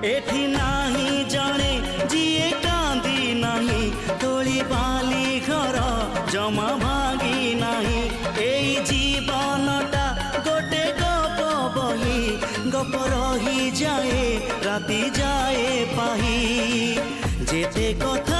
एठी नाही जणे जिए कांदी नाही तोली बाली घर जमा भांगी नाही एई जीवनटा गोटे गप बही गप रही जाए राति जाए पाही जेते कथा